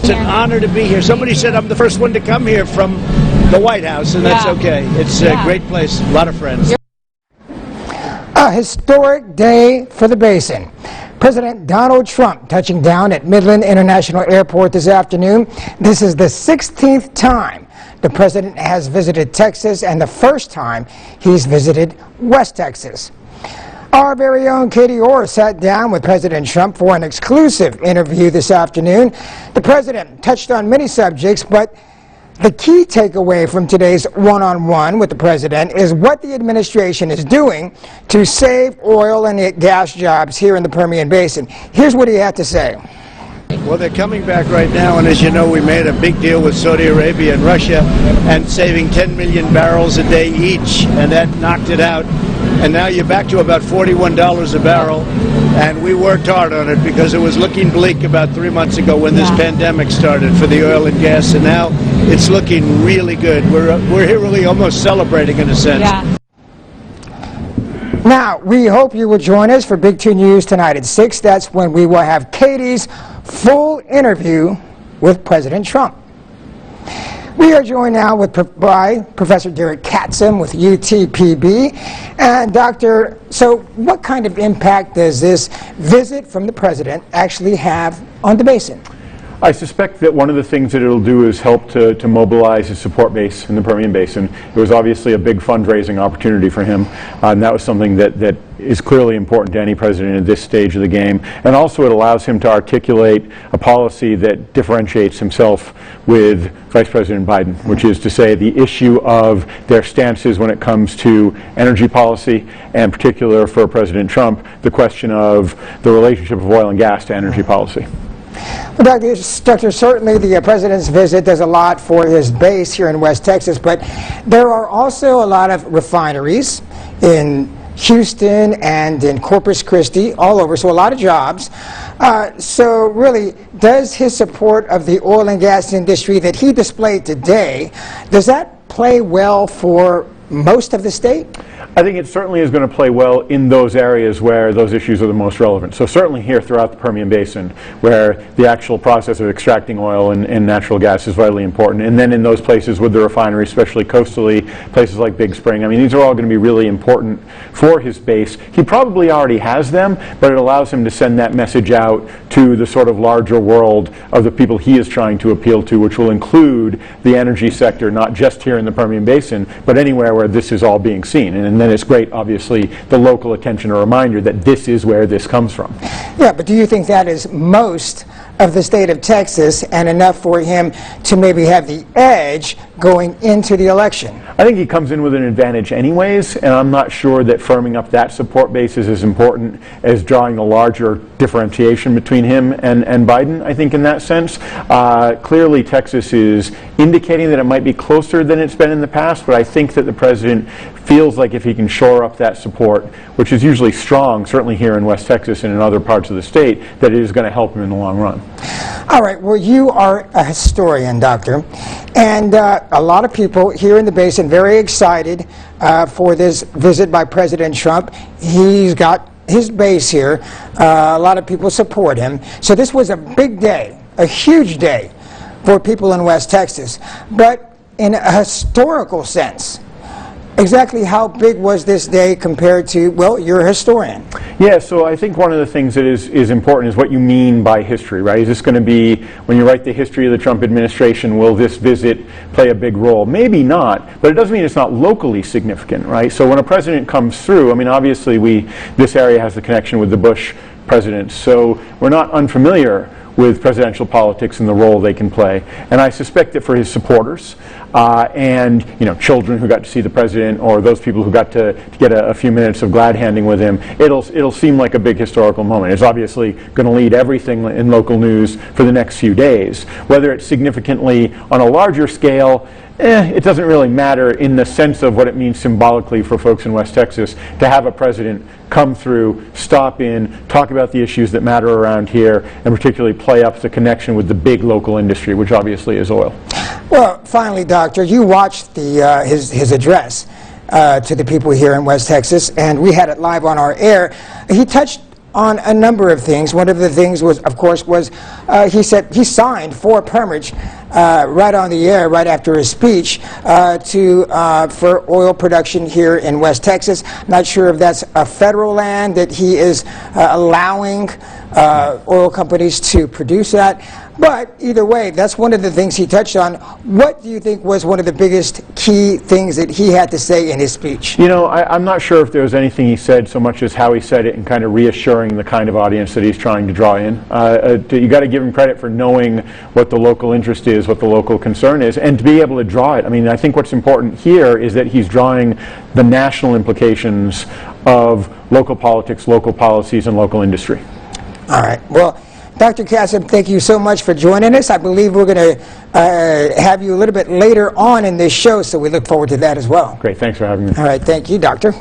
It's an honor to be here. Somebody said I'm the first one to come here from the White House, and that's okay. It's a great place, a lot of friends. A historic day for the basin. President Donald Trump touching down at Midland International Airport this afternoon. This is the 16th time the president has visited Texas and the first time he's visited West Texas. Our very own Katie Orr sat down with President Trump for an exclusive interview this afternoon. The president touched on many subjects, but the key takeaway from today's one-on-one with the president is what the administration is doing to save oil and gas jobs here in the Permian Basin. Here's what he had to say. Well, they're coming back right now, and as you know, we made a big deal with Saudi Arabia and Russia and saving 10 million barrels a day each, and that knocked it out. And now you're back to about $41 a barrel, and we worked hard on it because it was looking bleak about 3 months ago when this pandemic started for the oil and gas, and now it's looking really good. We're here really almost celebrating in a sense. Yeah. Now, we hope you will join us for Big 2 News tonight at 6. That's when we will have Katie's full interview with President Trump. We are joined now by Professor Derek Catsam with UTPB. And Doctor, so what kind of impact does this visit from the president actually have on the basin? I suspect that one of the things that it'll do is help to mobilize his support base in the Permian Basin. It was obviously a big fundraising opportunity for him, and that was something that is clearly important to any president at this stage of the game. And also it allows him to articulate a policy that differentiates himself with Vice President Biden, which is to say the issue of their stances when it comes to energy policy, and in particular for President Trump, the question of the relationship of oil and gas to energy policy. Well, Doctor, certainly the president's visit does a lot for his base here in West Texas, but there are also a lot of refineries in Houston and in Corpus Christi, all over, so a lot of jobs. So really, does his support of the oil and gas industry that he displayed today, does that play well for most of the state? I think it certainly is going to play well in those areas where those issues are the most relevant. So certainly here throughout the Permian Basin, where the actual process of extracting oil and natural gas is vitally important. And then in those places with the refinery, especially coastally, places like Big Spring. I mean, these are all going to be really important for his base. He probably already has them, but it allows him to send that message out to the sort of larger world of the people he is trying to appeal to, which will include the energy sector, not just here in the Permian Basin, but anywhere where this is all being seen. And then it's great, obviously, the local attention, a reminder that this is where this comes from. Yeah, but do you think that is most of the state of Texas and enough for him to maybe have the edge going into the election? I think he comes in with an advantage anyways, and I'm not sure that firming up that support base is as important as drawing a larger differentiation between him and Biden, I think, in that sense. Clearly, Texas is indicating that it might be closer than it's been in the past, but I think that the president feels like if he can shore up that support, which is usually strong, certainly here in West Texas and in other parts of the state, that it is going to help him in the long run. All right, well, you are a historian, Doctor, and a lot of people here in the basin very excited for this visit by President Trump. He's got his base here. A lot of people support him. So this was a big day, a huge day for people in West Texas. But in a historical sense, exactly how big was this day compared to, well, you're a historian. Yeah, so I think one of the things that is important is what you mean by history, right? Is this going to be, when you write the history of the Trump administration, will this visit play a big role? Maybe not, but it doesn't mean it's not locally significant, right? So when a president comes through, I mean, obviously this area has the connection with the Bush presidents, so we're not unfamiliar with presidential politics and the role they can play. And I suspect that for his supporters and children who got to see the president, or those people who got to get a few minutes of glad handing with him, it'll seem like a big historical moment. It's obviously going to lead everything in local news for the next few days. Whether it's significantly on a larger scale, it doesn't really matter in the sense of what it means symbolically for folks in West Texas to have a president come through, stop in, talk about the issues that matter around here, and particularly play up the connection with the big local industry, which obviously is oil. Well, finally, Doctor, you watched his address to the people here in West Texas, and we had it live on our air. He touched on a number of things. One of the things was, of course, he said he signed 4 permits right on the air, right after his speech, for oil production here in West Texas. I'm not sure if that's a federal land that he is allowing oil companies to produce that. But either way, that's one of the things he touched on. What do you think was one of the biggest key things that he had to say in his speech? You know, I'm not sure if there was anything he said so much as how he said it and kind of reassuring the kind of audience that he's trying to draw in. You got to give him credit for knowing what the local interest is, what the local concern is, and to be able to draw it. I mean, I think what's important here is that he's drawing the national implications of local politics, local policies, and local industry. All right. Well, Dr. Catsam, thank you so much for joining us. I believe we're going to have you a little bit later on in this show, so we look forward to that as well. Great. Thanks for having me. All right. Thank you, Doctor.